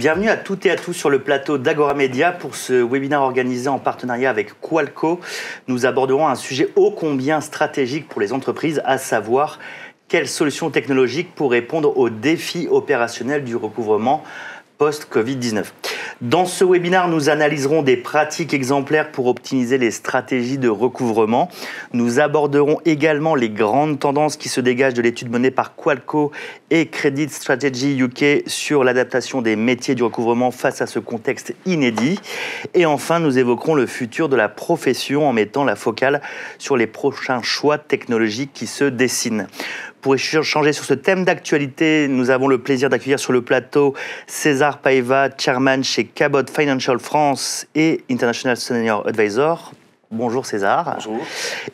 Bienvenue à toutes et à tous sur le plateau d'Agora Media pour ce webinaire organisé en partenariat avec Qualco. Nous aborderons un sujet ô combien stratégique pour les entreprises, à savoir quelles solutions technologiques pour répondre aux défis opérationnels du recouvrement post-Covid-19. Dans ce webinaire, nous analyserons des pratiques exemplaires pour optimiser les stratégies de recouvrement. Nous aborderons également les grandes tendances qui se dégagent de l'étude menée par Qualco et Credit Strategy UK sur l'adaptation des métiers du recouvrement face à ce contexte inédit. Et enfin, nous évoquerons le futur de la profession en mettant la focale sur les prochains choix technologiques qui se dessinent. Pour échanger sur ce thème d'actualité, nous avons le plaisir d'accueillir sur le plateau César Paiva, chairman chez Cabot Financial France et International Senior Advisor. Bonjour César. Bonjour.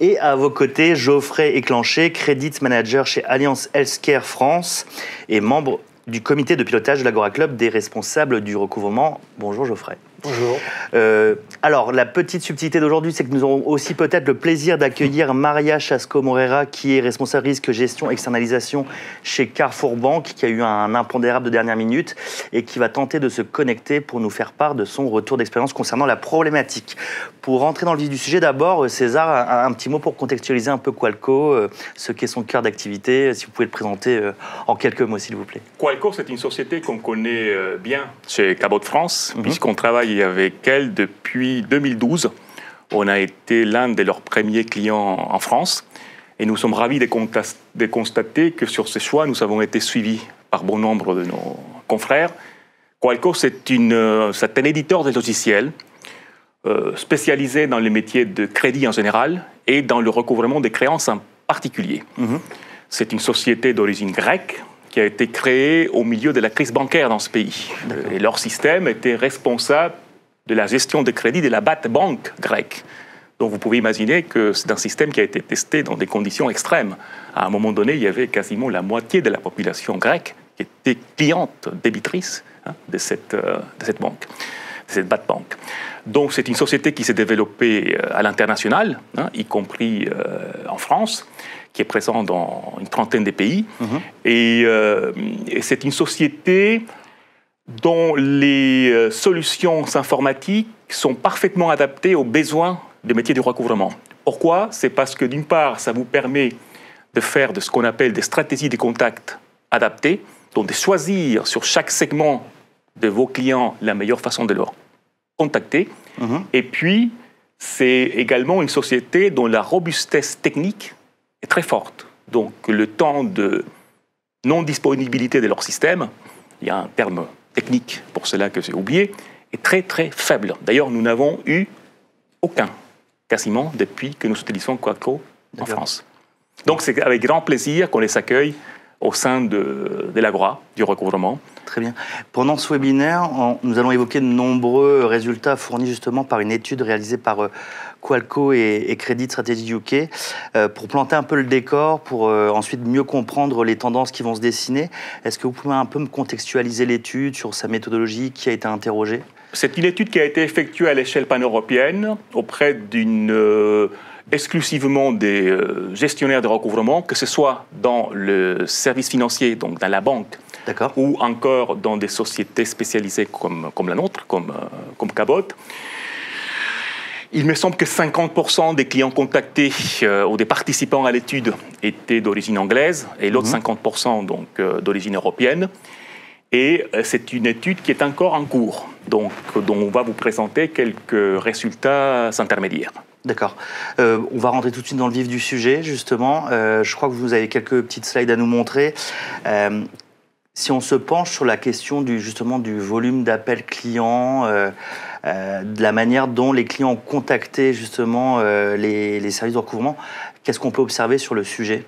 Et à vos côtés, Geoffrey Éclenché, Credit Manager chez Alliance Healthcare France et membre du comité de pilotage de l'Agora Club des responsables du recouvrement. Bonjour Geoffrey. Bonjour. Alors, la petite subtilité d'aujourd'hui, c'est que nous aurons aussi peut-être le plaisir d'accueillir Maria Chasco-Morera, qui est responsable risque gestion externalisation chez Carrefour Banque, qui a eu un impondérable de dernière minute et qui va tenter de se connecter pour nous faire part de son retour d'expérience concernant la problématique. Pour rentrer dans le vif du sujet, d'abord, César, un petit mot pour contextualiser un peu Qualco, ce qu'est son cœur d'activité, si vous pouvez le présenter en quelques mots, s'il vous plaît. Qualco, c'est une société qu'on connaît bien chez Cabot France, puisqu'on travaille avec elle depuis 2012. On a été l'un de leurs premiers clients en France et nous sommes ravis de constater que sur ces choix, nous avons été suivis par bon nombre de nos confrères. Qualco, c'est un éditeur de logiciels spécialisé dans les métiers de crédit en général et dans le recouvrement des créances en particulier. C'est une société d'origine grecque qui a été créée au milieu de la crise bancaire dans ce pays. Et leur système était responsable de la gestion des crédits de la banque grecque. Donc vous pouvez imaginer que c'est un système qui a été testé dans des conditions extrêmes. À un moment donné, il y avait quasiment la moitié de la population grecque qui était cliente, débitrice de cette banque, de cette banque. Donc c'est une société qui s'est développée à l'international, y compris en France, qui est présente dans une trentaine de pays. Et c'est une société dont les solutions informatiques sont parfaitement adaptées aux besoins des métiers du recouvrement. Pourquoi ? C'est parce que d'une part, ça vous permet de faire de ce qu'on appelle des stratégies de contact adaptées, donc de choisir sur chaque segment de vos clients la meilleure façon de leur contacter. Et puis, c'est également une société dont la robustesse technique est très forte. Donc, le temps de non-disponibilité de leur système, il y a un terme technique pour cela que j'ai oublié, est très très faible. D'ailleurs, nous n'avons eu aucun, quasiment, depuis que nous utilisons Qualco en France. Donc, c'est avec grand plaisir qu'on les accueille au sein de l'Agora, du recouvrement. Très bien. Pendant ce webinaire, nous allons évoquer de nombreux résultats fournis justement par une étude réalisée par Qualco et Credit Strategy UK pour planter un peu le décor, pour ensuite mieux comprendre les tendances qui vont se dessiner. Est-ce que vous pouvez un peu me contextualiser l'étude sur sa méthodologie qui a été interrogée ? C'est une étude qui a été effectuée à l'échelle pan-européenne auprès exclusivement des gestionnaires de recouvrement, que ce soit dans le service financier, donc dans la banque, ou encore dans des sociétés spécialisées comme la nôtre, comme Cabot. Il me semble que 50% des clients contactés ou des participants à l'étude étaient d'origine anglaise et l'autre 50% donc, d'origine européenne. Et c'est une étude qui est encore en cours, donc, dont on va vous présenter quelques résultats intermédiaires. D'accord. On va rentrer tout de suite dans le vif du sujet, justement. Je crois que vous avez quelques petites slides à nous montrer. Si on se penche sur la question du volume d'appels clients, de la manière dont les clients ont contacté justement les services de recouvrement, qu'est-ce qu'on peut observer sur le sujet ?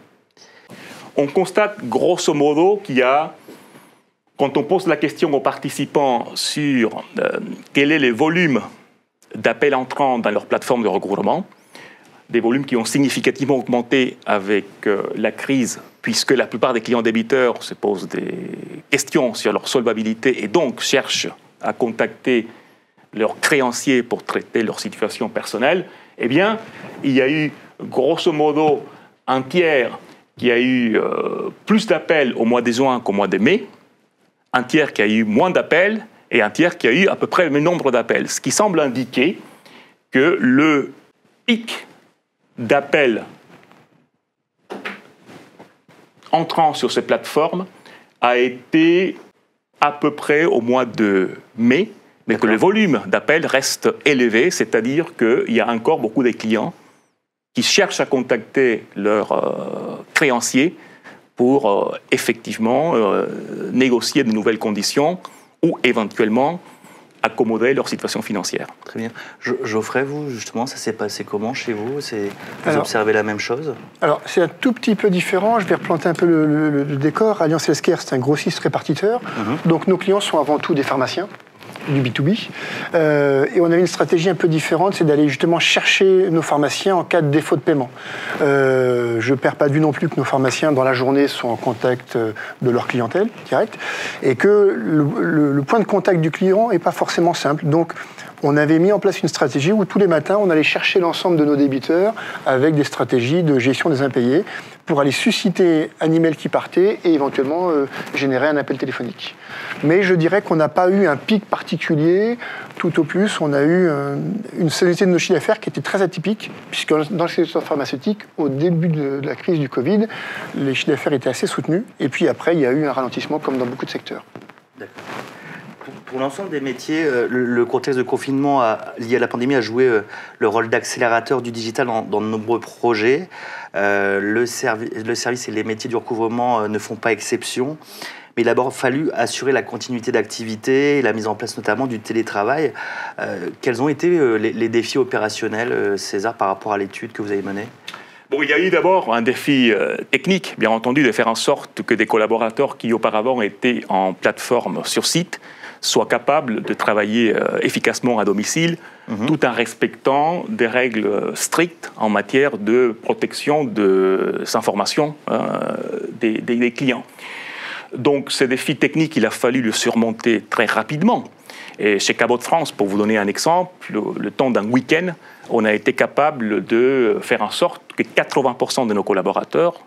On constate grosso modo qu'il y a, quand on pose la question aux participants sur quel est le volume d'appels entrants dans leur plateforme de recouvrement, des volumes qui ont significativement augmenté avec la crise, puisque la plupart des clients débiteurs se posent des questions sur leur solvabilité et donc cherchent à contacter leurs créanciers pour traiter leur situation personnelle, eh bien, il y a eu grosso modo un tiers qui a eu plus d'appels au mois de juin qu'au mois de mai, un tiers qui a eu moins d'appels, et un tiers qui a eu à peu près le même nombre d'appels. Ce qui semble indiquer que le pic d'appels entrant sur ces plateformes a été à peu près au mois de mai, mais que le volume d'appels reste élevé, c'est-à-dire qu'il y a encore beaucoup de clients qui cherchent à contacter leurs créanciers pour effectivement négocier de nouvelles conditions ou éventuellement accommoder leur situation financière. Très bien. Geoffrey, vous, justement, ça s'est passé comment chez vous? Vous observez la même chose? Alors, c'est un tout petit peu différent. Je vais replanter un peu le décor. Allianz Healthcare, c'est un grossiste répartiteur. Donc, nos clients sont avant tout des pharmaciens, du B2B. Et on avait une stratégie un peu différente, c'est d'aller justement chercher nos pharmaciens en cas de défaut de paiement. Je ne perds pas de vue non plus que nos pharmaciens, dans la journée, sont en contact de leur clientèle directe, et que le point de contact du client n'est pas forcément simple. Donc, on avait mis en place une stratégie où tous les matins, on allait chercher l'ensemble de nos débiteurs avec des stratégies de gestion des impayés pour aller susciter un email qui partait et éventuellement générer un appel téléphonique. Mais je dirais qu'on n'a pas eu un pic particulier. Tout au plus, on a eu une saisonnalité de nos chiffres d'affaires qui était très atypique, puisque dans le secteur pharmaceutique, au début de la crise du Covid, les chiffres d'affaires étaient assez soutenus. Et puis après, il y a eu un ralentissement comme dans beaucoup de secteurs. D'accord. Pour l'ensemble des métiers, le contexte de confinement lié à la pandémie a joué le rôle d'accélérateur du digital dans de nombreux projets. Le service et les métiers du recouvrement ne font pas exception. Mais il a d'abord fallu assurer la continuité d'activité et la mise en place notamment du télétravail. Quels ont été les défis opérationnels, César, par rapport à l'étude que vous avez menée? Bon, il y a eu d'abord un défi technique, bien entendu, de faire en sorte que des collaborateurs qui auparavant étaient en plateforme sur site soient capables de travailler efficacement à domicile, tout en respectant des règles strictes en matière de protection des informations des clients. Donc, ce défi technique, il a fallu le surmonter très rapidement. Et chez Cabot France, pour vous donner un exemple, le temps d'un week-end, on a été capable de faire en sorte que 80% de nos collaborateurs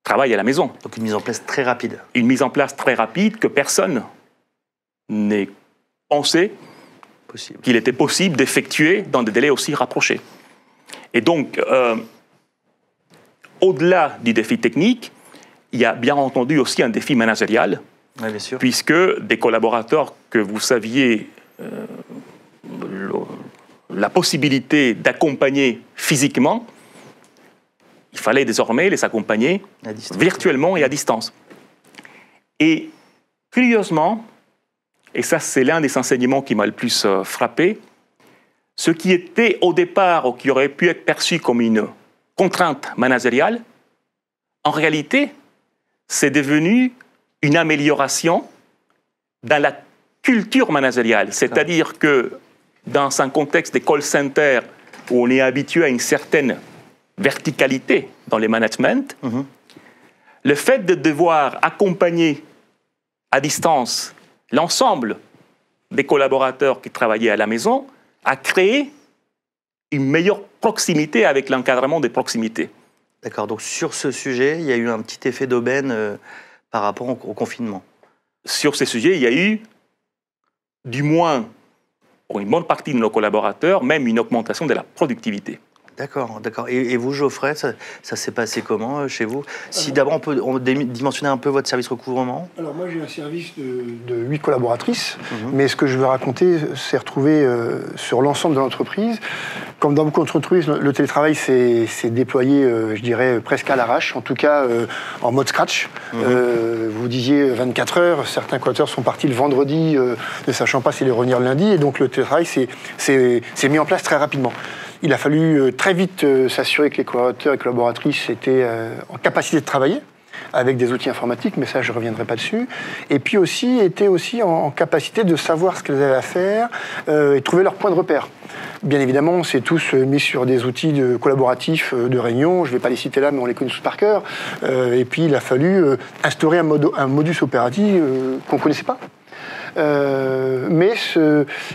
travaillent à la maison. Donc une mise en place très rapide. Une mise en place très rapide que personne n'ait pensé qu'il était possible d'effectuer dans des délais aussi rapprochés. Et donc, au-delà du défi technique, il y a bien entendu aussi un défi managérial, oui, bien sûr. Puisque des collaborateurs que vous saviez la possibilité d'accompagner physiquement, il fallait désormais les accompagner virtuellement et à distance. Et curieusement, et ça c'est l'un des enseignements qui m'a le plus frappé, ce qui était au départ ou qui aurait pu être perçu comme une contrainte managériale, en réalité, c'est devenu une amélioration dans la culture managériale. C'est-à-dire que dans un contexte des call centers où on est habitué à une certaine verticalité dans les managements, le fait de devoir accompagner à distance l'ensemble des collaborateurs qui travaillaient à la maison a créé une meilleure proximité avec l'encadrement des proximités. D'accord, donc sur ce sujet, il y a eu un petit effet d'aubaine par rapport au confinement. Sur ces sujets, il y a eu, du moins pour une bonne partie de nos collaborateurs, même une augmentation de la productivité. D'accord, d'accord. Et vous, Geoffrey, ça s'est passé comment chez vous? Si d'abord on peut dimensionner un peu votre service recouvrement. Alors moi j'ai un service de 8 collaboratrices, mais ce que je veux raconter s'est retrouvé sur l'ensemble de l'entreprise. Comme dans beaucoup d'entreprises, le télétravail s'est déployé, je dirais, presque à l'arrache, en tout cas en mode scratch. Vous disiez 24 heures, certains collaborateurs sont partis le vendredi, ne sachant pas s'ils allaient revenir le lundi, et donc le télétravail s'est mis en place très rapidement. Il a fallu très vite s'assurer que les collaborateurs et collaboratrices étaient en capacité de travailler avec des outils informatiques, mais ça, je ne reviendrai pas dessus. Et puis aussi, étaient aussi en capacité de savoir ce qu'elles avaient à faire et trouver leur point de repère. Bien évidemment, on s'est tous mis sur des outils collaboratifs de réunion. Je ne vais pas les citer là, mais on les connaît tous par cœur. Et puis, il a fallu instaurer un modus operandi qu'on ne connaissait pas. Mais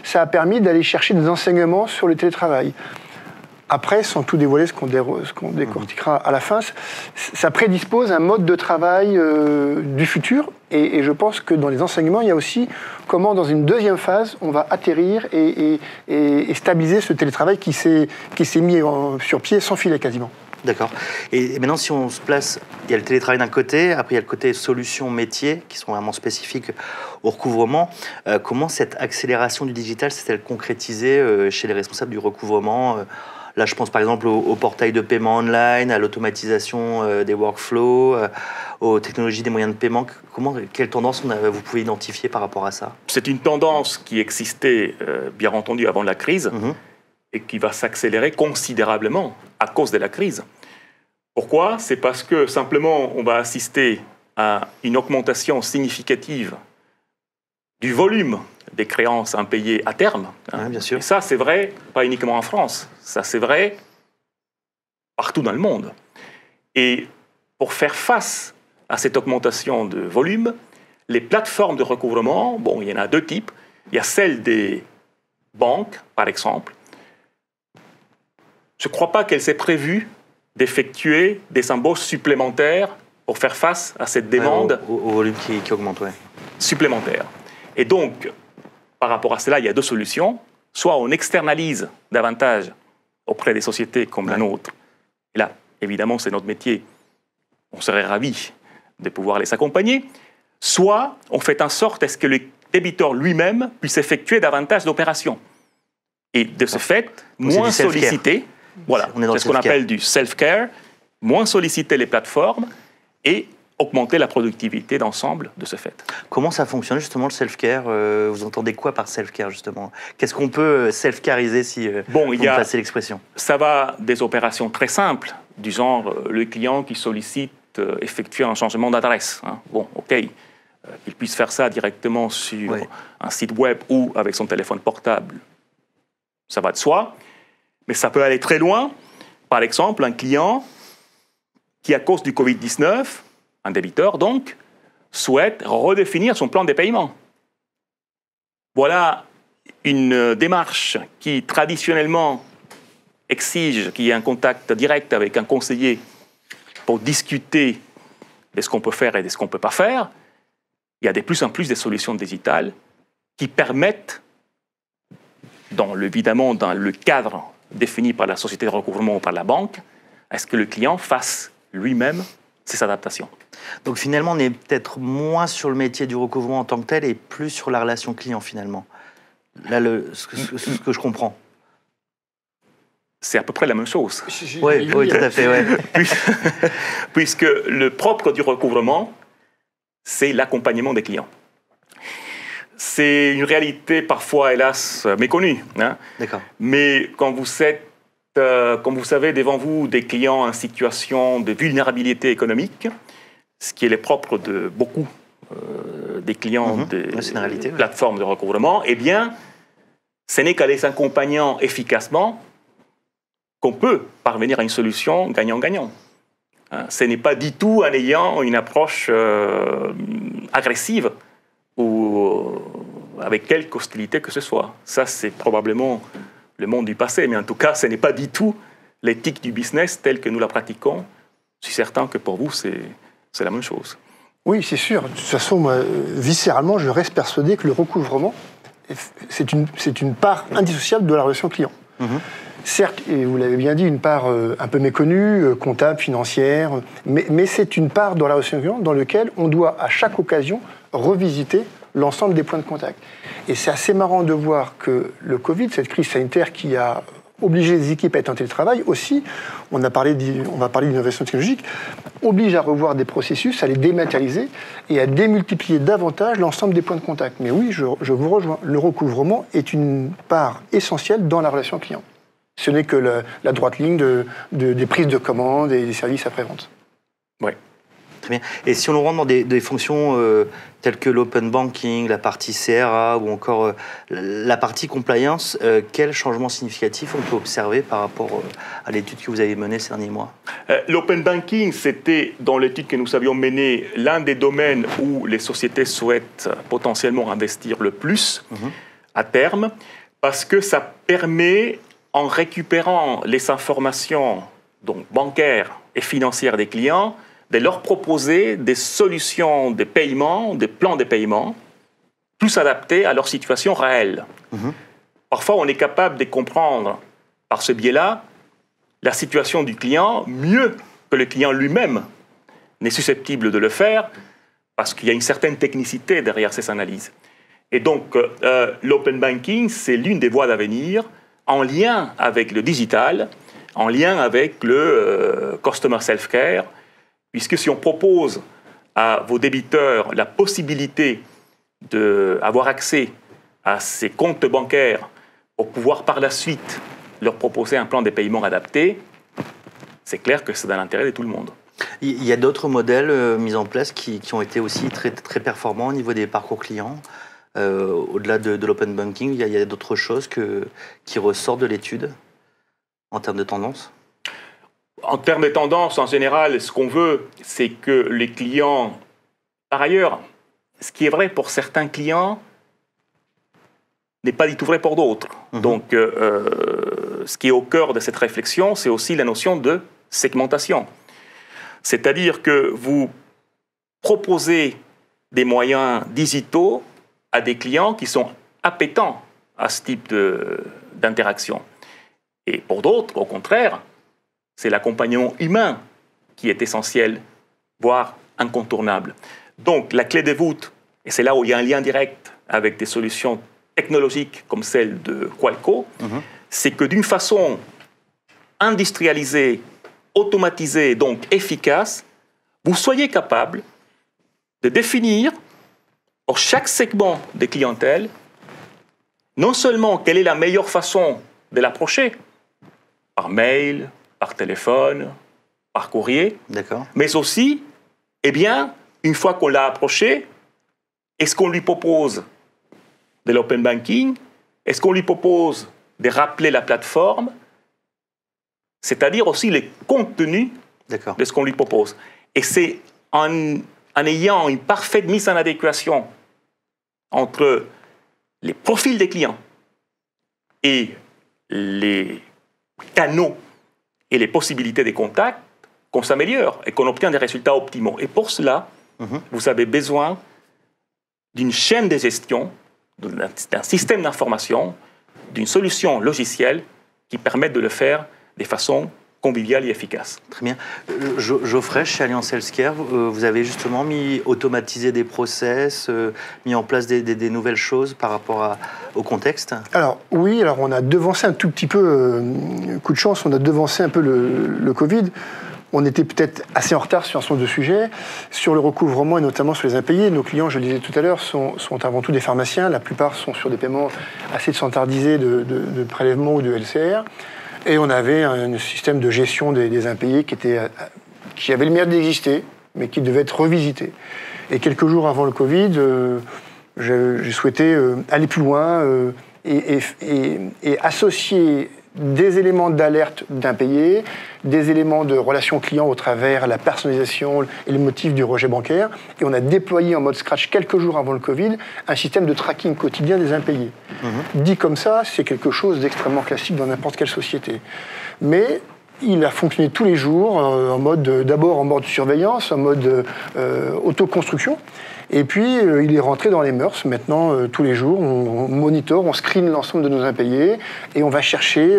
ça a permis d'aller chercher des enseignements sur le télétravail. Après, sans tout dévoiler, ce qu'on décortiquera à la fin, ça prédispose un mode de travail du futur. Et je pense que dans les enseignements, il y a aussi comment, dans une deuxième phase, on va atterrir et stabiliser ce télétravail qui s'est mis sur pied sans filet quasiment. D'accord. Et maintenant, si on se place, il y a le télétravail d'un côté, après il y a le côté solutions métiers qui sont vraiment spécifiques au recouvrement. Comment cette accélération du digital s'est-elle concrétisée chez les responsables du recouvrement? Là, je pense par exemple au portail de paiement online, à l'automatisation des workflows, aux technologies des moyens de paiement. Quelle tendance vous pouvez identifier par rapport à ça? C'est une tendance qui existait, bien entendu, avant la crise et qui va s'accélérer considérablement à cause de la crise. Pourquoi? C'est parce que simplement, on va assister à une augmentation significative du volume des créances impayées à terme. Oui, bien sûr. Et ça, c'est vrai, pas uniquement en France. Ça, c'est vrai partout dans le monde. Et pour faire face à cette augmentation de volume, les plateformes de recouvrement, bon, il y en a deux types. Il y a celle des banques, par exemple. Je ne crois pas qu'elle s'est prévue d'effectuer des embauches supplémentaires pour faire face à cette demande au volume qui augmente, oui. Supplémentaire. Et donc, par rapport à cela, il y a deux solutions. Soit on externalise davantage auprès des sociétés comme la nôtre. Et là, évidemment, c'est notre métier. On serait ravis de pouvoir les accompagner. Soit on fait en sorte à ce que le débiteur lui-même puisse effectuer davantage d'opérations. Et de ce fait, moins solliciter. Voilà, c'est ce qu'on appelle du self-care, moins solliciter les plateformes et augmenter la productivité d'ensemble de ce fait. Comment ça fonctionne justement le self-care? Vous entendez quoi par self-care justement? Qu'est-ce qu'on peut self-cariser si vous passez l'expression? Ça va des opérations très simples, du genre le client qui sollicite effectuer un changement d'adresse. Bon, ok, qu'il puisse faire ça directement sur un site web ou avec son téléphone portable, ça va de soi. Mais ça peut aller très loin. Par exemple, un client qui, à cause du Covid-19, un débiteur donc, souhaite redéfinir son plan de paiement. Voilà une démarche qui, traditionnellement, exige qu'il y ait un contact direct avec un conseiller pour discuter de ce qu'on peut faire et de ce qu'on ne peut pas faire. Il y a de plus en plus de solutions digitales qui permettent, évidemment dans le cadre défini par la société de recouvrement ou par la banque, à ce que le client fasse lui-même ses adaptations. Donc finalement, on est peut-être moins sur le métier du recouvrement en tant que tel et plus sur la relation client finalement. Là, ce que je comprends. C'est à peu près la même chose. Oui, tout à fait. Ouais. Puisque le propre du recouvrement, c'est l'accompagnement des clients. C'est une réalité parfois, hélas, méconnue. D'accord. Mais quand vous savez devant vous des clients en situation de vulnérabilité économique, ce qui est le propre de beaucoup des clients des plateformes de recouvrement, eh bien, ce n'est qu'en les accompagnant efficacement qu'on peut parvenir à une solution gagnant-gagnant. Ce n'est pas du tout en ayant une approche agressive ou avec quelque hostilité que ce soit. Ça, c'est probablement le monde du passé, mais en tout cas, ce n'est pas du tout l'éthique du business telle que nous la pratiquons. Je suis certain que pour vous, c'est la même chose. Oui, c'est sûr. De toute façon, moi, viscéralement, je reste persuadé que le recouvrement, c'est une part indissociable de la relation client. Certes, et vous l'avez bien dit, une part un peu méconnue, comptable, financière, mais c'est une part dans la relation client dans laquelle on doit, à chaque occasion, revisiter l'ensemble des points de contact. Et c'est assez marrant de voir que le Covid, cette crise sanitaire qui a obligé les équipes à être en télétravail, aussi, on va parler d'innovation technologique, oblige à revoir des processus, à les dématérialiser et à démultiplier davantage l'ensemble des points de contact. Mais oui, je vous rejoins, le recouvrement est une part essentielle dans la relation client. Ce n'est que la droite ligne des prises de commandes et des services après-vente. Oui. Très bien. Et si on rentre dans des fonctions telles que l'open banking, la partie CRA ou encore la partie compliance, quel changement significatif on peut observer par rapport à l'étude que vous avez menée ces derniers mois? L'open banking, c'était, dans l'étude que nous avions menée, l'un des domaines où les sociétés souhaitent potentiellement investir le plus à terme, parce que ça permet en récupérant les informations donc bancaires et financières des clients, de leur proposer des solutions de paiement, des plans de paiement, plus adaptés à leur situation réelle. Parfois, on est capable de comprendre, par ce biais-là, la situation du client mieux que le client lui-même n'est susceptible de le faire, parce qu'il y a une certaine technicité derrière ces analyses. Et donc, l'open banking, c'est l'une des voies d'avenir, en lien avec le digital, en lien avec le customer self-care, puisque si on propose à vos débiteurs la possibilité d'avoir accès à ces comptes bancaires pour pouvoir par la suite leur proposer un plan de paiement adapté, c'est clair que c'est dans l'intérêt de tout le monde. Il y a d'autres modèles mis en place qui ont été aussi très, très performants au niveau des parcours clients. Au-delà de l'open banking, il y a d'autres choses qui ressortent de l'étude en termes de tendance? En termes de tendance, en général, ce qu'on veut, c'est que les clients... Par ailleurs, ce qui est vrai pour certains clients n'est pas du tout vrai pour d'autres. Donc, ce qui est au cœur de cette réflexion, c'est aussi la notion de segmentation. C'est-à-dire que vous proposez des moyens digitaux à des clients qui sont appétents à ce type d'interaction. Et pour d'autres, au contraire, c'est l'accompagnement humain qui est essentiel, voire incontournable. Donc, la clé de voûte, et c'est là où il y a un lien direct avec des solutions technologiques comme celle de Qualco, c'est que d'une façon industrialisée, automatisée, donc efficace, vous soyez capable de définir pour chaque segment des clientèles non seulement quelle est la meilleure façon de l'approcher, par mail, par téléphone, par courrier, mais aussi, eh bien, une fois qu'on l'a approché, est-ce qu'on lui propose de l'open banking? Est-ce qu'on lui propose de rappeler la plateforme? C'est-à-dire aussi les contenus de ce qu'on lui propose. Et c'est en ayant une parfaite mise en adéquation entre les profils des clients et les canaux et les possibilités de contact qu'on s'améliore et qu'on obtient des résultats optimaux. Et pour cela, vous avez besoin d'une chaîne de gestion, d'un système d'information, d'une solution logicielle qui permette de le faire de façon conviviale et efficace. Très bien. Geoffrey, chez Allianz Healthcare, vous avez justement automatisé des process, mis en place des nouvelles choses par rapport au contexte? Alors oui, on a devancé un tout petit peu, coup de chance, on a devancé un peu le Covid. On était peut-être assez en retard sur un certain nombre de sujets. Sur le recouvrement et notamment sur les impayés, nos clients, je le disais tout à l'heure, sont avant tout des pharmaciens. La plupart sont sur des paiements assez standardisés de prélèvement ou de LCR. Et on avait un système de gestion des impayés qui avait le mérite d'exister, mais qui devait être revisité. Et quelques jours avant le Covid, j'ai souhaité aller plus loin et associer des éléments d'alerte d'impayés, des éléments de relation client au travers la personnalisation et le motif du rejet bancaire. Et on a déployé en mode Scratch quelques jours avant le Covid un système de tracking quotidien des impayés. Dit comme ça, c'est quelque chose d'extrêmement classique dans n'importe quelle société. Mais il a fonctionné tous les jours, d'abord en mode surveillance, en mode autoconstruction. Et puis, il est rentré dans les mœurs. Maintenant, tous les jours, on monitore, on screen l'ensemble de nos impayés et on va chercher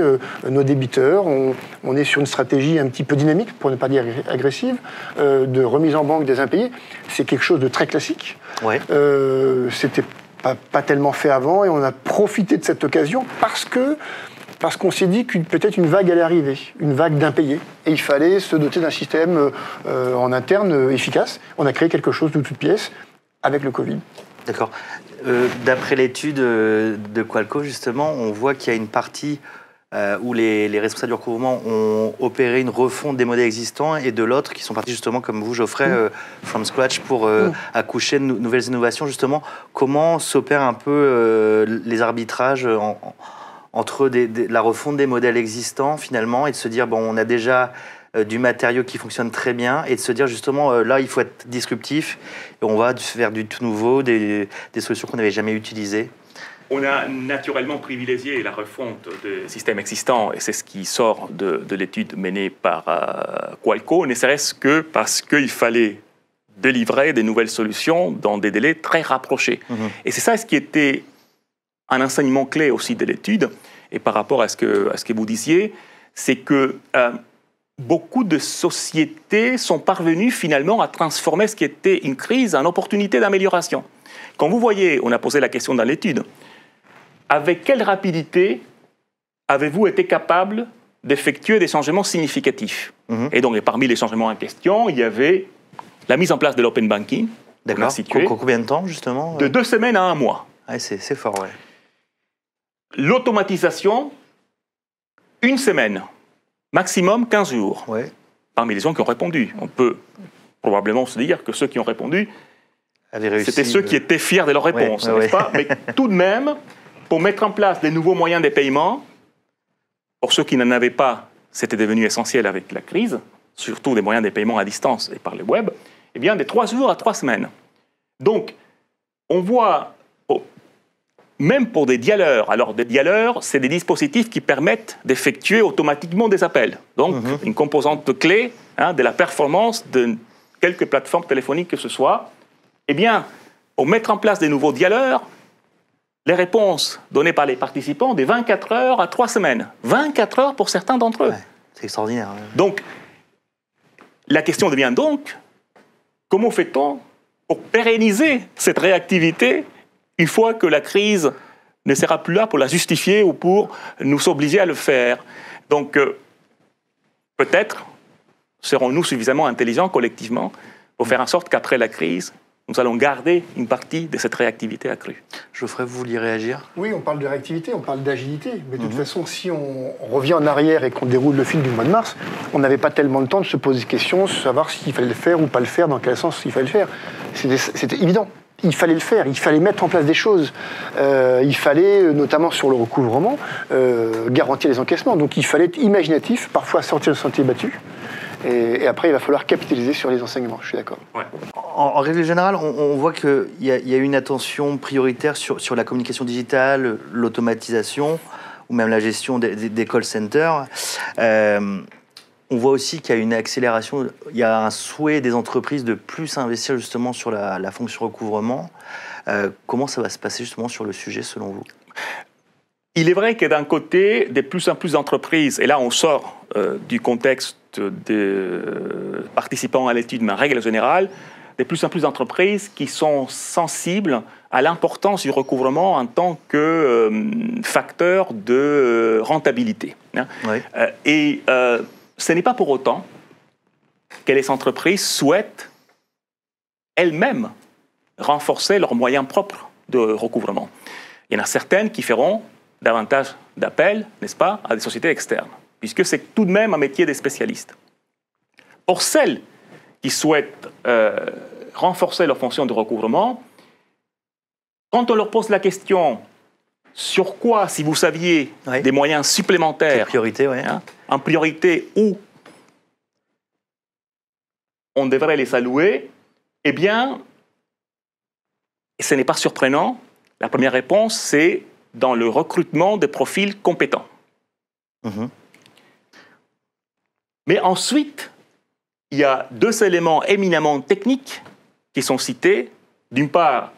nos débiteurs. On est sur une stratégie un petit peu dynamique, pour ne pas dire agressive, de remise en banque des impayés. C'est quelque chose de très classique. C'était pas tellement fait avant et on a profité de cette occasion parce qu'on s'est dit que peut-être une vague allait arriver, une vague d'impayés. Et il fallait se doter d'un système en interne efficace. On a créé quelque chose de toute pièce avec le Covid. D'accord. D'après l'étude de Qualco, justement, on voit qu'il y a une partie où les responsables du recouvrement ont opéré une refonte des modèles existants et de l'autre qui sont partis justement, comme vous, Geoffrey, from scratch pour accoucher de nouvelles innovations. Justement, comment s'opèrent un peu les arbitrages entre la refonte des modèles existants, finalement, et de se dire, bon, on a déjà du matériau qui fonctionne très bien, et de se dire, justement, là, il faut être disruptif, et on va faire du tout nouveau, des solutions qu'on n'avait jamais utilisées. On a naturellement privilégié la refonte des systèmes existants, et c'est ce qui sort de l'étude menée par Qualco, ne serait-ce que parce qu'il fallait délivrer des nouvelles solutions dans des délais très rapprochés. Et c'est ça ce qui était un enseignement clé aussi de l'étude, et par rapport à ce que vous disiez, c'est que beaucoup de sociétés sont parvenues finalement à transformer ce qui était une crise en opportunité d'amélioration. Quand vous voyez, on a posé la question dans l'étude, avec quelle rapidité avez-vous été capable d'effectuer des changements significatifs? Et donc, parmi les changements en question, il y avait la mise en place de l'open banking. D'accord. Combien de temps, justement? De 2 semaines à 1 mois. Ouais, c'est fort, ouais. L'automatisation, 1 semaine. Maximum 15 jours. Ouais. Parmi les gens qui ont répondu. On peut probablement se dire que ceux qui ont répondu, c'était ceux qui étaient fiers de leur réponse, n'est-ce pas? Mais tout de même, pour mettre en place des nouveaux moyens de paiement, pour ceux qui n'en avaient pas, c'était devenu essentiel avec la crise, surtout des moyens de paiement à distance et par le web, eh bien, de 3 jours à 3 semaines. Donc, on voit, même pour des dialers, alors des dialers, c'est des dispositifs qui permettent d'effectuer automatiquement des appels. Donc, une composante clé de la performance de quelques plateformes téléphoniques que ce soit. Eh bien, pour mettre en place des nouveaux dialers, les réponses données par les participants de 24 heures à 3 semaines. 24 heures pour certains d'entre eux. Ouais, c'est extraordinaire. Donc, la question devient donc, comment fait-on pour pérenniser cette réactivité une fois que la crise ne sera plus là pour la justifier ou pour nous obliger à le faire? Donc, peut-être serons-nous suffisamment intelligents collectivement pour faire en sorte qu'après la crise, nous allons garder une partie de cette réactivité accrue. Geoffrey, vous vouliez réagir? Oui, on parle de réactivité, on parle d'agilité. Mais de toute façon, si on revient en arrière et qu'on déroule le fil du mois de mars, on n'avait pas tellement le temps de se poser des questions, de savoir s'il fallait le faire ou pas le faire, dans quel sens il fallait le faire. C'était évident. Il fallait le faire, il fallait mettre en place des choses. Il fallait, notamment sur le recouvrement, garantir les encaissements. Donc il fallait être imaginatif, parfois sortir le sentier battu. Et après, il va falloir capitaliser sur les enseignements, je suis d'accord. Ouais. En règle générale, on voit qu'il y a une attention prioritaire sur la communication digitale, l'automatisation, ou même la gestion des call centers. On voit aussi qu'il y a une accélération, il y a un souhait des entreprises de plus investir justement sur la fonction recouvrement. Comment ça va se passer justement sur le sujet selon vous? Il est vrai que d'un côté, de plus en plus d'entreprises, et là on sort du contexte des participants à l'étude, mais en règle générale, de plus en plus d'entreprises qui sont sensibles à l'importance du recouvrement en tant que facteur de rentabilité. Oui. Et ce n'est pas pour autant que les entreprises souhaitent elles-mêmes renforcer leurs moyens propres de recouvrement. Il y en a certaines qui feront davantage d'appels, n'est-ce pas, à des sociétés externes, puisque c'est tout de même un métier des spécialistes. Pour celles qui souhaitent renforcer leur fonction de recouvrement, quand on leur pose la question sur quoi, si vous saviez, des moyens supplémentaires, priorité, en priorité, où on devrait les allouer, eh bien, ce n'est pas surprenant, la première réponse, c'est dans le recrutement de profils compétents. Mais ensuite, il y a 2 éléments éminemment techniques qui sont cités. D'une part,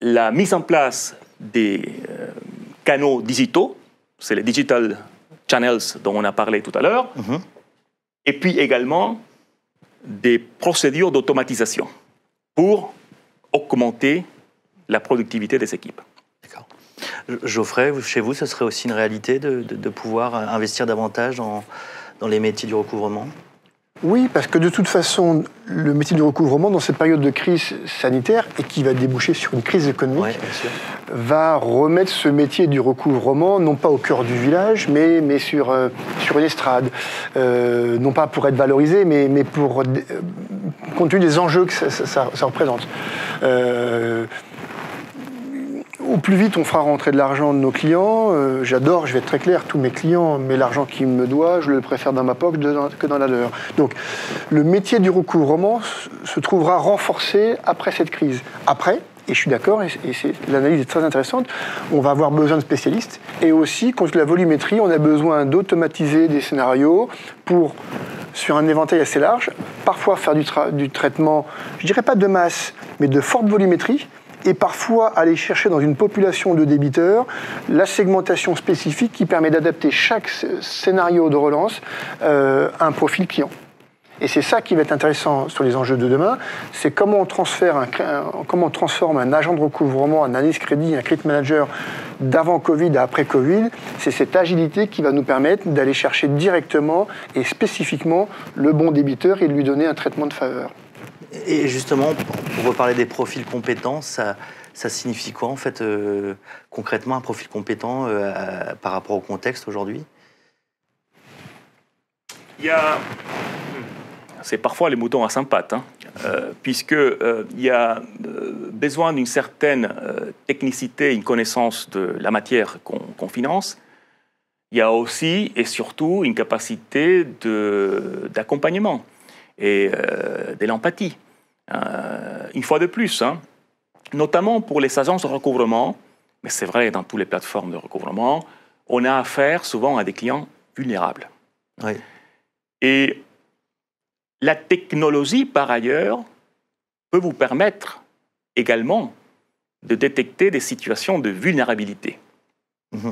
la mise en place des canaux digitaux, c'est les digital channels dont on a parlé tout à l'heure, et puis également des procédures d'automatisation pour augmenter la productivité des équipes. D'accord. Geoffrey, chez vous, ce serait aussi une réalité de pouvoir investir davantage dans les métiers du recouvrement? Oui, parce que de toute façon, le métier du recouvrement, dans cette période de crise sanitaire, et qui va déboucher sur une crise économique, va remettre ce métier du recouvrement, non pas au cœur du village, mais sur une estrade. Non pas pour être valorisé, mais pour, compte tenu des enjeux que ça représente. Au plus vite on fera rentrer de l'argent de nos clients, j'adore, je vais être très clair, tous mes clients, mais l'argent qu'ils me doivent, je le préfère dans ma poche que dans la leur. Donc le métier du recouvrement se trouvera renforcé après cette crise. Après, et je suis d'accord, et l'analyse est très intéressante, on va avoir besoin de spécialistes. Et aussi, contre la volumétrie, on a besoin d'automatiser des scénarios pour, sur un éventail assez large, parfois faire du traitement, je dirais pas de masse, mais de forte volumétrie, et parfois aller chercher dans une population de débiteurs la segmentation spécifique qui permet d'adapter chaque scénario de relance à un profil client. Et c'est ça qui va être intéressant sur les enjeux de demain, c'est comment on transforme un agent de recouvrement, un analyste crédit, un credit manager d'avant Covid à après Covid. C'est cette agilité qui va nous permettre d'aller chercher directement et spécifiquement le bon débiteur et de lui donner un traitement de faveur. Et justement, pour reparler des profils compétents, ça signifie quoi en fait concrètement un profil compétent par rapport au contexte aujourd'hui? C'est parfois les moutons à cinq pattes, puisqu'il y a besoin d'une certaine technicité, une connaissance de la matière qu'on finance. Il y a aussi et surtout une capacité d'accompagnement et de l'empathie. Une fois de plus, notamment pour les agences de recouvrement, mais c'est vrai dans toutes les plateformes de recouvrement, on a affaire souvent à des clients vulnérables. Oui. Et la technologie, par ailleurs, peut vous permettre également de détecter des situations de vulnérabilité. Mmh.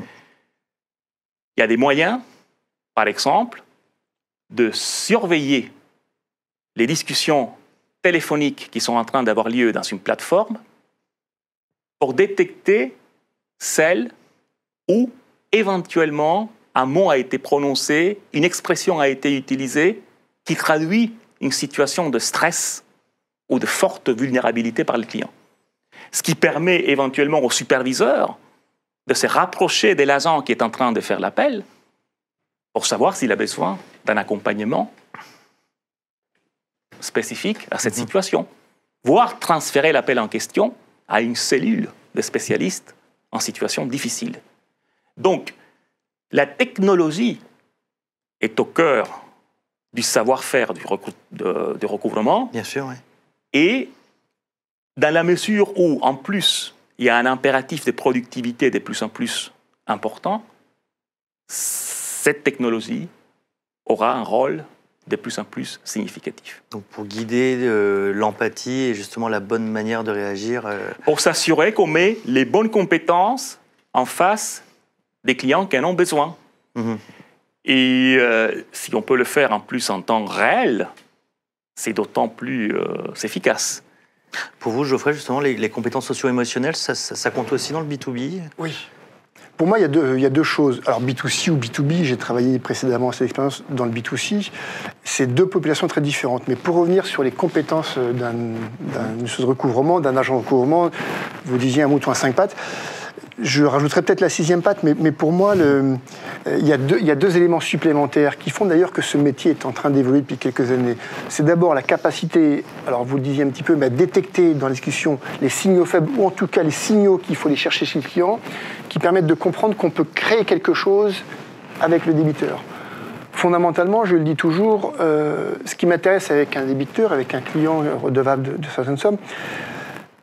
Il y a des moyens, par exemple, de surveiller les discussions téléphoniques qui sont en train d'avoir lieu dans une plateforme pour détecter celles où, éventuellement, un mot a été prononcé, une expression a été utilisée qui traduit une situation de stress ou de forte vulnérabilité par le client. Ce qui permet éventuellement au superviseur de se rapprocher de l'agent qui est en train de faire l'appel pour savoir s'il a besoin d'un accompagnement spécifique à cette situation, voire transférer l'appel en question à une cellule de spécialistes en situation difficile. Donc, la technologie est au cœur du savoir-faire du recouvrement. Bien sûr, oui. Et dans la mesure où, en plus, il y a un impératif de productivité de plus en plus important, cette technologie aura un rôle de plus en plus significatif. Donc pour guider l'empathie et justement la bonne manière de réagir. Pour s'assurer qu'on met les bonnes compétences en face des clients qui en ont besoin. Mmh. Et si on peut le faire en plus en temps réel, c'est d'autant plus efficace. Pour vous, Geoffrey, justement, les compétences socio-émotionnelles, ça compte aussi dans le B2B? Oui. Pour moi, il y a deux choses. Alors, B2C ou B2B, j'ai travaillé précédemment cette expérience dans le B2C. C'est deux populations très différentes. Mais pour revenir sur les compétences d'un recouvrement, d'un agent de recouvrement, vous disiez un mouton à cinq pattes. Je rajouterais peut-être la sixième patte, mais pour moi, il y a deux éléments supplémentaires qui font d'ailleurs que ce métier est en train d'évoluer depuis quelques années. C'est d'abord la capacité, alors vous le disiez un petit peu, mais à détecter dans la discussion les signaux faibles, ou en tout cas les signaux qu'il faut aller chercher chez le client, qui permettent de comprendre qu'on peut créer quelque chose avec le débiteur. Fondamentalement, je le dis toujours, ce qui m'intéresse avec un débiteur, avec un client redevable de certaines sommes,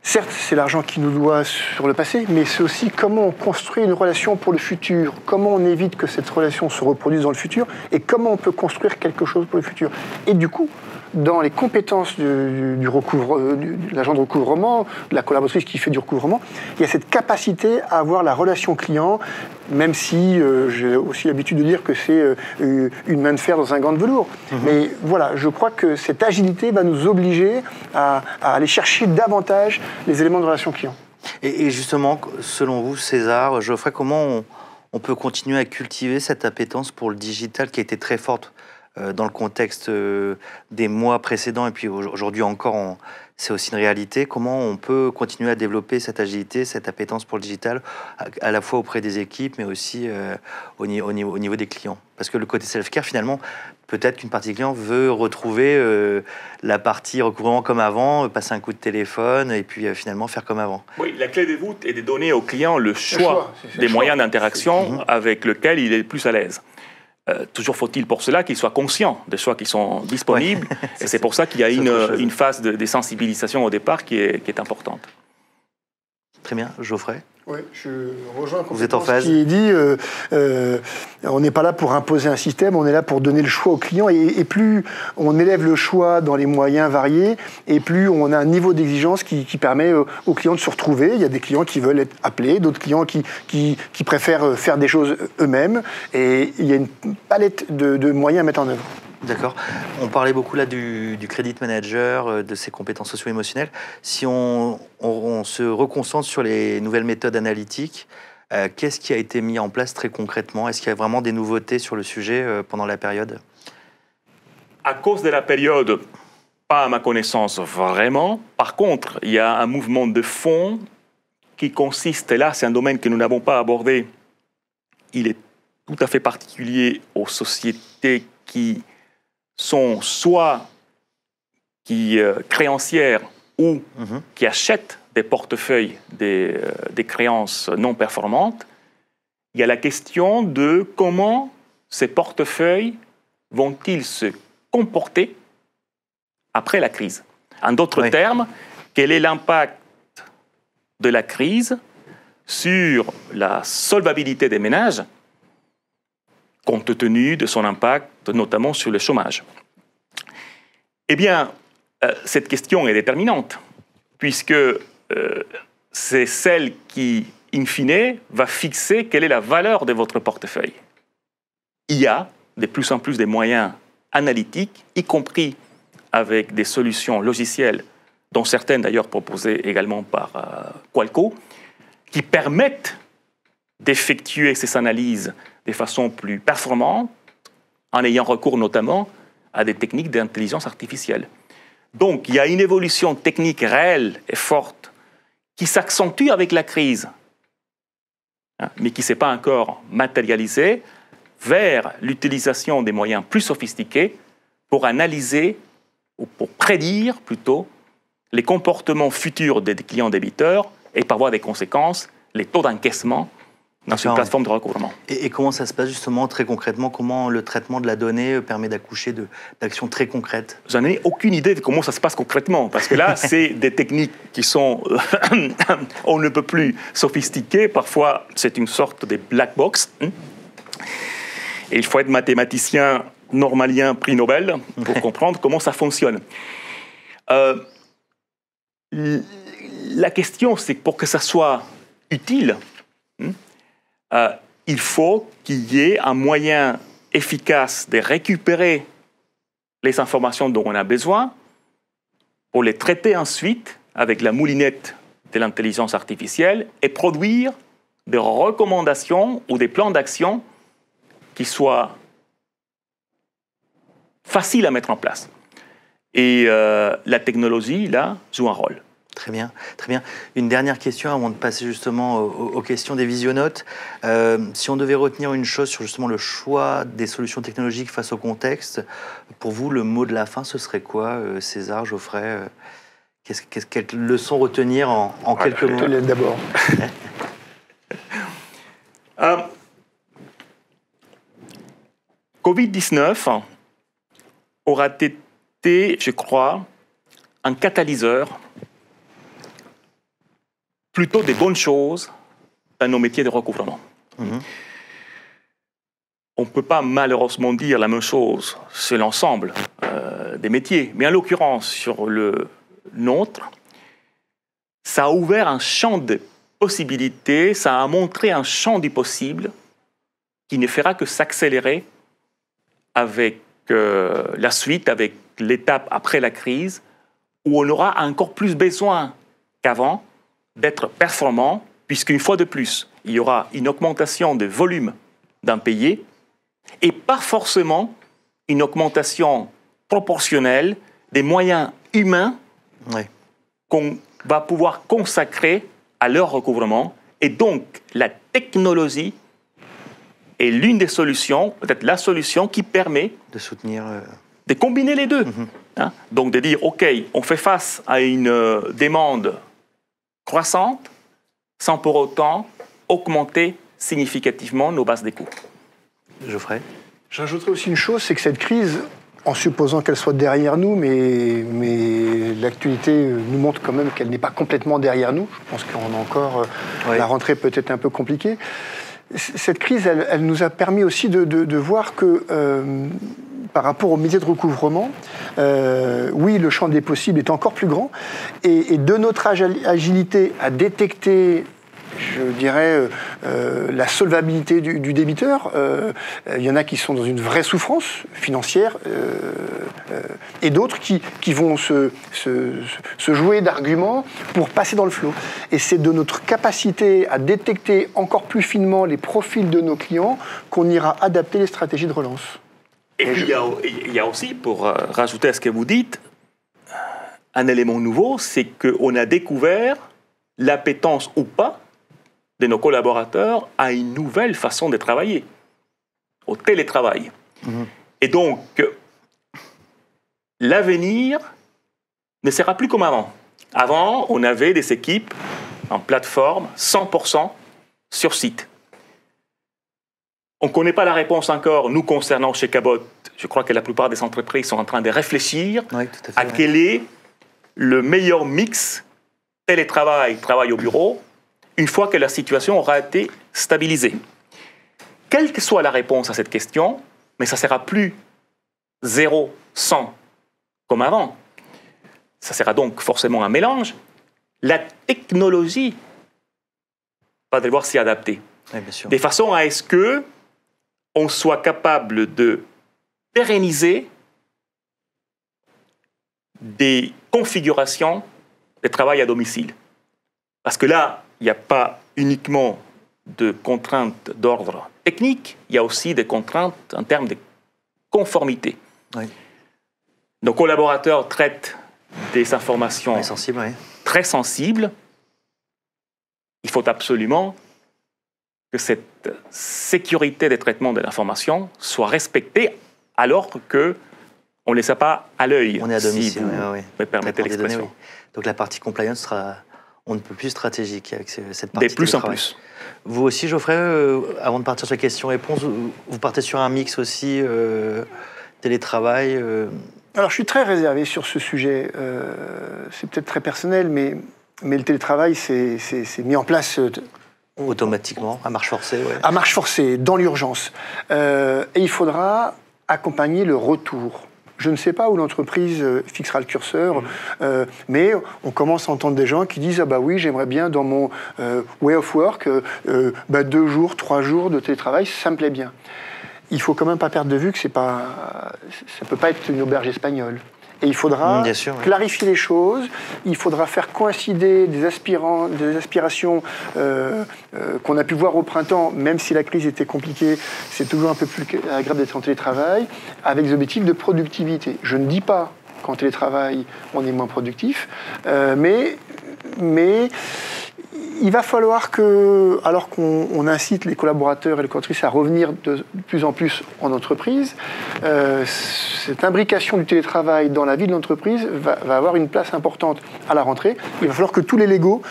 certes, c'est l'argent qui nous doit sur le passé, mais c'est aussi comment on construit une relation pour le futur, comment on évite que cette relation se reproduise dans le futur, et comment on peut construire quelque chose pour le futur. Et du coup, dans les compétences de l'agent de recouvrement, de la collaboratrice qui fait du recouvrement, il y a cette capacité à avoir la relation client, même si j'ai aussi l'habitude de dire que c'est une main de fer dans un gant de velours. Mmh. Mais voilà, je crois que cette agilité va nous obliger à aller chercher davantage les éléments de relation client. Et justement, selon vous, César, Geoffrey, comment on peut continuer à cultiver cette appétence pour le digital qui a été très forte dans le contexte des mois précédents, et puis aujourd'hui encore, c'est aussi une réalité. Comment on peut continuer à développer cette agilité, cette appétence pour le digital, à la fois auprès des équipes, mais aussi au niveau des clients? Parce que le côté self-care, finalement, peut-être qu'une partie des clients veut retrouver la partie recouvrement comme avant, passer un coup de téléphone, et puis finalement faire comme avant. Oui, la clé de voûte est de donner au client le choix des moyens d'interaction avec lesquels il est le plus à l'aise. Toujours faut-il pour cela qu'il soit conscient des choix qui sont disponibles. Ouais. Et c'est pour ça qu'il y a une phase de sensibilisation au départ qui est importante. Très bien. Geoffrey? Oui, je rejoins Vous êtes en phase. Ce qui est dit. On n'est pas là pour imposer un système, on est là pour donner le choix au client. Et plus on élève le choix dans les moyens variés, et plus on a un niveau d'exigence qui permet aux clients de se retrouver. Il y a des clients qui veulent être appelés, d'autres clients qui préfèrent faire des choses eux-mêmes. Et il y a une palette de moyens à mettre en œuvre. D'accord. On parlait beaucoup là du credit manager, de ses compétences socio-émotionnelles. Si on se reconcentre sur les nouvelles méthodes analytiques, qu'est-ce qui a été mis en place très concrètement? Est-ce qu'il y a vraiment des nouveautés sur le sujet pendant la période? À cause de la période, pas à ma connaissance vraiment. Par contre, il y a un mouvement de fond qui consiste, et là c'est un domaine que nous n'avons pas abordé, il est tout à fait particulier aux sociétés qui sont soit créancières ou qui achètent des portefeuilles des créances non performantes. Il y a la question de comment ces portefeuilles vont-ils se comporter après la crise. En d'autres termes, quel est l'impact de la crise sur la solvabilité des ménages, compte tenu de son impact, notamment sur le chômage? Eh bien, cette question est déterminante, puisque c'est celle qui, in fine, va fixer quelle est la valeur de votre portefeuille. Il y a de plus en plus des moyens analytiques, y compris avec des solutions logicielles, dont certaines d'ailleurs proposées également par Qualco, qui permettent d'effectuer ces analyses de façon plus performante, en ayant recours notamment à des techniques d'intelligence artificielle. Donc, il y a une évolution technique réelle et forte qui s'accentue avec la crise, mais qui ne s'est pas encore matérialisée, vers l'utilisation des moyens plus sophistiqués pour analyser, ou pour prédire plutôt, les comportements futurs des clients débiteurs et par voie des conséquences, les taux d'encaissement dans une plateforme de recouvrement. Et comment ça se passe justement très concrètement? Comment le traitement de la donnée permet d'accoucher d'actions très concrètes? J'en ai aucune idée de comment ça se passe concrètement, parce que là, c'est des techniques qui sont on ne peut plus sophistiquées. Parfois, c'est une sorte de black box. Et il faut être mathématicien normalien prix Nobel pour comprendre comment ça fonctionne. La question, c'est que pour que ça soit utile, il faut qu'il y ait un moyen efficace de récupérer les informations dont on a besoin pour les traiter ensuite avec la moulinette de l'intelligence artificielle et produire des recommandations ou des plans d'action qui soient faciles à mettre en place. Et la technologie, là, joue un rôle. Très bien, très bien. Une dernière question avant de passer justement aux questions des visionnautes. Si on devait retenir une chose sur justement le choix des solutions technologiques face au contexte, pour vous, le mot de la fin, ce serait quoi, César, Geoffrey? Quelle leçon retenir en quelques mots? D'abord. Covid-19 aura été, je crois, un catalyseur plutôt des bonnes choses dans nos métiers de recouvrement. On ne peut pas malheureusement dire la même chose sur l'ensemble des métiers, mais en l'occurrence sur le nôtre, ça a ouvert un champ de possibilités, ça a montré un champ du possible qui ne fera que s'accélérer avec la suite, avec l'étape après la crise, où on aura encore plus besoin qu'avant d'être performant, puisqu'une fois de plus, il y aura une augmentation de volume d'impayés et pas forcément une augmentation proportionnelle des moyens humains qu'on va pouvoir consacrer à leur recouvrement. Et donc, la technologie est l'une des solutions, peut-être la solution qui permet de soutenir, de combiner les deux. Donc de dire, OK, on fait face à une demande croissante sans pour autant augmenter significativement nos bases des coûts. Geoffrey? J'ajouterais aussi une chose, c'est que cette crise, en supposant qu'elle soit derrière nous, mais l'actualité nous montre quand même qu'elle n'est pas complètement derrière nous. Je pense qu'on a encore... La rentrée peut être un peu compliquée. Cette crise, elle nous a permis aussi de voir que, par rapport au métier de recouvrement, oui, le champ des possibles est encore plus grand. Et de notre agilité à détecter, je dirais, la solvabilité du débiteur, il y en a qui sont dans une vraie souffrance financière et d'autres qui vont se jouer d'arguments pour passer dans le flot. Et c'est de notre capacité à détecter encore plus finement les profils de nos clients qu'on ira adapter les stratégies de relance. Et puis il y a aussi, pour rajouter à ce que vous dites, un élément nouveau, c'est qu'on a découvert l'appétence ou pas de nos collaborateurs à une nouvelle façon de travailler, au télétravail. Et donc, l'avenir ne sera plus comme avant. Avant, on avait des équipes en plateforme 100% sur site. On ne connaît pas la réponse encore, nous concernant chez Cabot. Je crois que la plupart des entreprises sont en train de réfléchir à quel est le meilleur mix télétravail, travail au bureau, une fois que la situation aura été stabilisée. Quelle que soit la réponse à cette question, mais ça ne sera plus 0, 100 comme avant. Ça sera donc forcément un mélange. La technologie va devoir s'y adapter. Oui, bien sûr. De façon à ce qu'on soit capable de pérenniser des configurations de travail à domicile. Parce que là, il n'y a pas uniquement de contraintes d'ordre technique, il y a aussi des contraintes en termes de conformité. Oui. Nos collaborateurs traitent des informations très sensibles. Il faut absolument que cette sécurité des traitements de l'information soit respectée alors qu'on ne les a pas à l'œil. On est à domicile, si vous me permettez l'expression. Oui. Donc la partie compliance sera on ne peut plus stratégique avec cette partie. De plus en plus. Vous aussi, Geoffrey, avant de partir sur la question-réponse, vous partez sur un mix aussi télétravail Alors, je suis très réservé sur ce sujet. C'est peut-être très personnel, mais le télétravail, c'est mis en place... automatiquement, à marche forcée. Ouais. À marche forcée, dans l'urgence. Et il faudra accompagner le retour. Je ne sais pas où l'entreprise fixera le curseur, mais on commence à entendre des gens qui disent « Ah bah oui, j'aimerais bien dans mon way of work, 2 jours, 3 jours de télétravail, ça me plaît bien ». Il ne faut quand même pas perdre de vue que ça ne peut pas être une auberge espagnole. Et il faudra clarifier les choses, il faudra faire coïncider des aspirations qu'on a pu voir au printemps, même si la crise était compliquée, c'est toujours un peu plus agréable d'être en télétravail, avec des objectifs de productivité. Je ne dis pas qu'en télétravail, on est moins productif, mais il va falloir que, alors qu'on incite les collaborateurs et les collaboratrices à revenir de plus en plus en entreprise, cette imbrication du télétravail dans la vie de l'entreprise va avoir une place importante à la rentrée. Il va falloir que tous les Legos,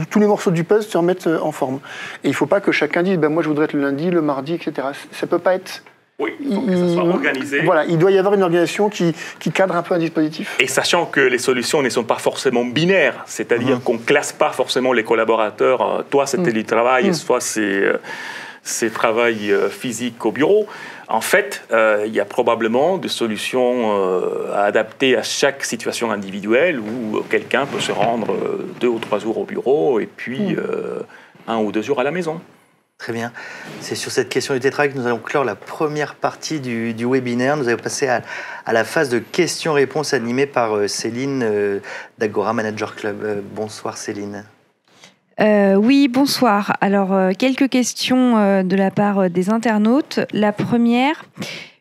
tous les morceaux du puzzle se remettent en forme. Et il ne faut pas que chacun dise moi je voudrais être le lundi, le mardi, etc. Ça ne peut pas être... Oui, il faut que ça soit organisé. Voilà, il doit y avoir une organisation qui cadre un peu un dispositif. Et sachant que les solutions ne sont pas forcément binaires, c'est-à-dire qu'on ne classe pas forcément les collaborateurs, toi c'est télétravail, soit c'est travail physique au bureau. En fait, il y a probablement des solutions à adapter à chaque situation individuelle où quelqu'un peut se rendre 2 ou 3 jours au bureau et puis 1 ou 2 jours à la maison. Très bien. C'est sur cette question du télétravail que nous allons clore la première partie du webinaire. Nous allons passer à la phase de questions-réponses animée par Céline d'Agora Manager Club. Bonsoir Céline. Oui, bonsoir. Alors, quelques questions de la part des internautes. La première,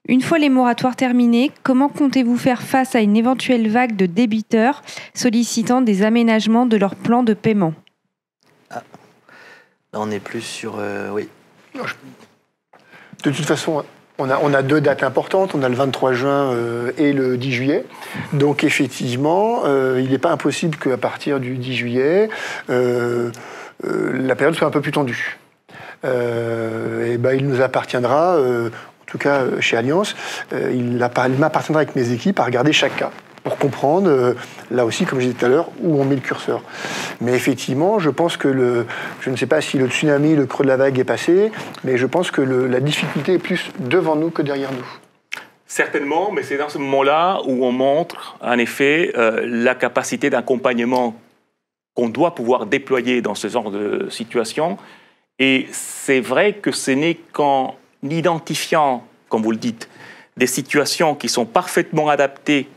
une fois les moratoires terminés, comment comptez-vous faire face à une éventuelle vague de débiteurs sollicitant des aménagements de leur plan de paiement ? Là, on n'est plus sur... oui. De toute façon, on a 2 dates importantes. On a le 23 juin et le 10 juillet. Donc, effectivement, il n'est pas impossible qu'à partir du 10 juillet, la période soit un peu plus tendue. Il nous appartiendra, en tout cas chez Allianz, il m'appartiendra avec mes équipes à regarder chaque cas pour comprendre, là aussi, comme je disais tout à l'heure, où on met le curseur. Mais effectivement, je pense que je ne sais pas si le tsunami, le creux de la vague est passé, mais je pense que la difficulté est plus devant nous que derrière nous. Certainement, mais c'est dans ce moment-là où on montre, en effet, la capacité d'accompagnement qu'on doit pouvoir déployer dans ce genre de situation. Et c'est vrai que ce n'est qu'en identifiant, comme vous le dites, des situations qui sont parfaitement adaptées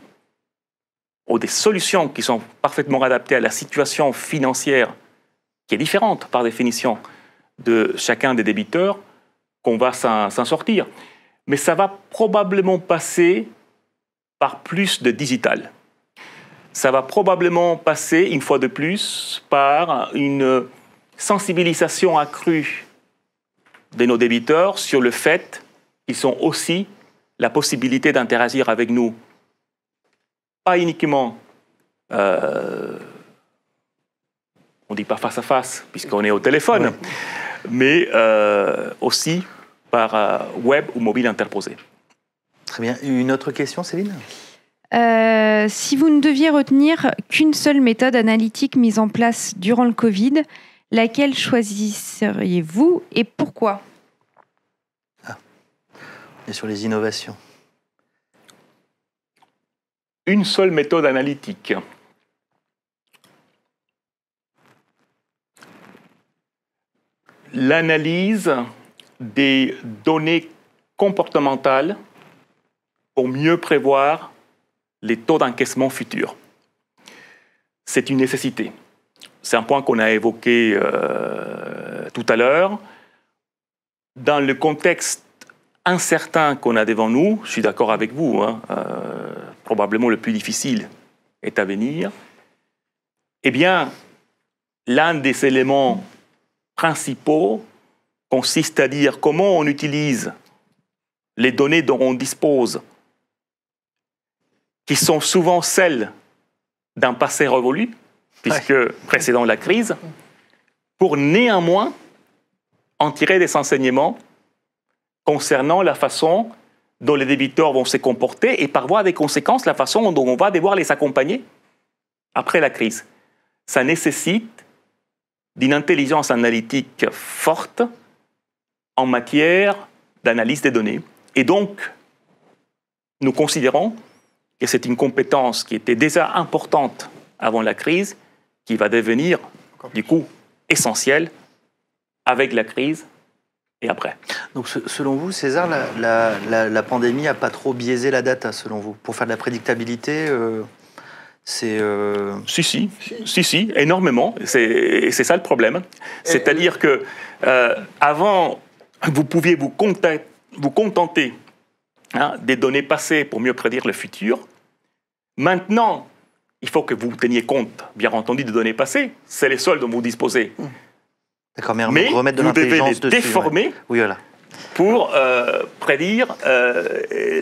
ou des solutions qui sont parfaitement adaptées à la situation financière qui est différente par définition de chacun des débiteurs qu'on va s'en sortir. Mais ça va probablement passer par plus de digital. Ça va probablement passer, une fois de plus, par une sensibilisation accrue de nos débiteurs sur le fait qu'ils ont aussi la possibilité d'interagir avec nous. Pas uniquement, on ne dit pas face à face, puisqu'on est au téléphone, ouais. Mais aussi par web ou mobile interposé. Très bien. Une autre question, Céline ? Si vous ne deviez retenir qu'une seule méthode analytique mise en place durant le Covid, laquelle choisisseriez-vous et pourquoi ? Et sur les innovations. Une seule méthode analytique. L'analyse des données comportementales pour mieux prévoir les taux d'encaissement futurs. C'est une nécessité. C'est un point qu'on a évoqué tout à l'heure. Dans le contexte incertain qu'on a devant nous, je suis d'accord avec vous, probablement le plus difficile est à venir, eh bien, l'un des éléments principaux consiste à dire comment on utilise les données dont on dispose, qui sont souvent celles d'un passé révolu, puisque précédant la crise, pour néanmoins en tirer des enseignements concernant la façon dont les débiteurs vont se comporter et par voie des conséquences, la façon dont on va devoir les accompagner après la crise. Ça nécessite d'une intelligence analytique forte en matière d'analyse des données. Et donc, nous considérons que c'est une compétence qui était déjà importante avant la crise, qui va devenir, du coup, essentielle avec la crise et après. Donc, selon vous, César, la pandémie n'a pas trop biaisé la data, selon vous ? Pour faire de la prédictabilité, c'est... Si, énormément. C'est ça le problème. C'est-à-dire que avant, vous pouviez vous contenter des données passées pour mieux prédire le futur. Maintenant, il faut que vous teniez compte, bien entendu, des données passées. C'est les seules dont vous disposez. D'accord, mais remettre de l'intelligence dessus. Vous devez les déformer pour prédire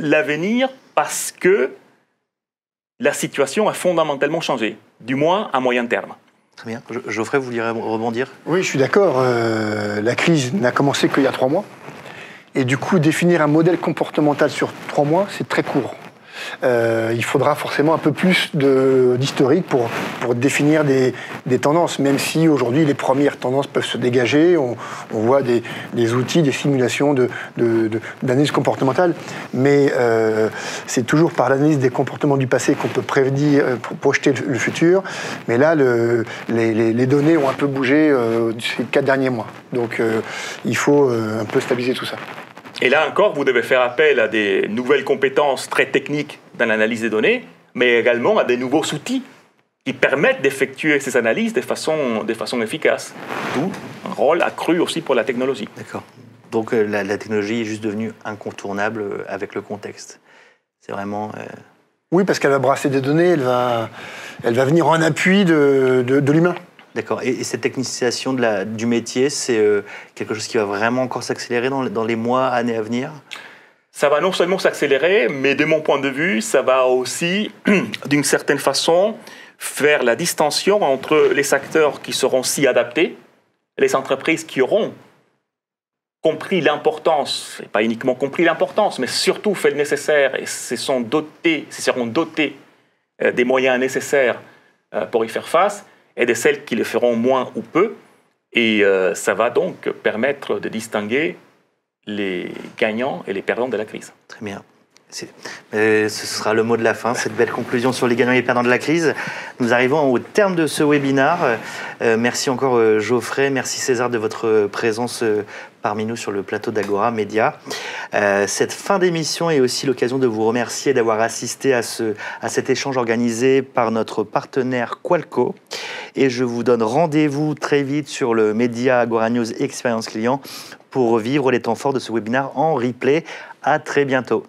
l'avenir parce que la situation a fondamentalement changé, du moins à moyen terme. Très bien. Geoffrey, vous vouliez rebondir ? Oui, je suis d'accord. La crise n'a commencé qu'il y a 3 mois. Et du coup, définir un modèle comportemental sur 3 mois, c'est très court. Il faudra forcément un peu plus d'historique pour définir des tendances, même si aujourd'hui les premières tendances peuvent se dégager. On voit des outils, des simulations d'analyse comportementale, mais c'est toujours par l'analyse des comportements du passé qu'on peut projeter le futur. Mais là, les données ont un peu bougé ces 4 derniers mois. Donc il faut un peu stabiliser tout ça. Et là encore, vous devez faire appel à des nouvelles compétences très techniques dans l'analyse des données, mais également à des nouveaux outils qui permettent d'effectuer ces analyses de façon efficace. D'où un rôle accru aussi pour la technologie. D'accord. Donc la technologie est juste devenue incontournable avec le contexte. C'est vraiment... Oui, parce qu'elle va brasser des données, elle va venir en appui de l'humain. D'accord. Et cette technicisation du métier, c'est quelque chose qui va vraiment encore s'accélérer dans les mois, années à venir ? Ça va non seulement s'accélérer, mais de mon point de vue, ça va aussi, d'une certaine façon, faire la distinction entre les acteurs qui seront si adaptés, les entreprises qui auront compris l'importance, et pas uniquement compris l'importance, mais surtout fait le nécessaire et se seront dotés des moyens nécessaires pour y faire face, et de celles qui le feront moins ou peu. Et ça va donc permettre de distinguer les gagnants et les perdants de la crise. Très bien. Ce sera le mot de la fin, cette belle conclusion sur les gagnants et les perdants de la crise. Nous arrivons au terme de ce webinaire. Merci encore Geoffrey, merci César de votre présence parmi nous sur le plateau d'Agora Média. Cette fin d'émission est aussi l'occasion de vous remercier d'avoir assisté à cet échange organisé par notre partenaire Qualco. Et je vous donne rendez-vous très vite sur le média Agora News Expérience Client pour vivre les temps forts de ce webinaire en replay. À très bientôt.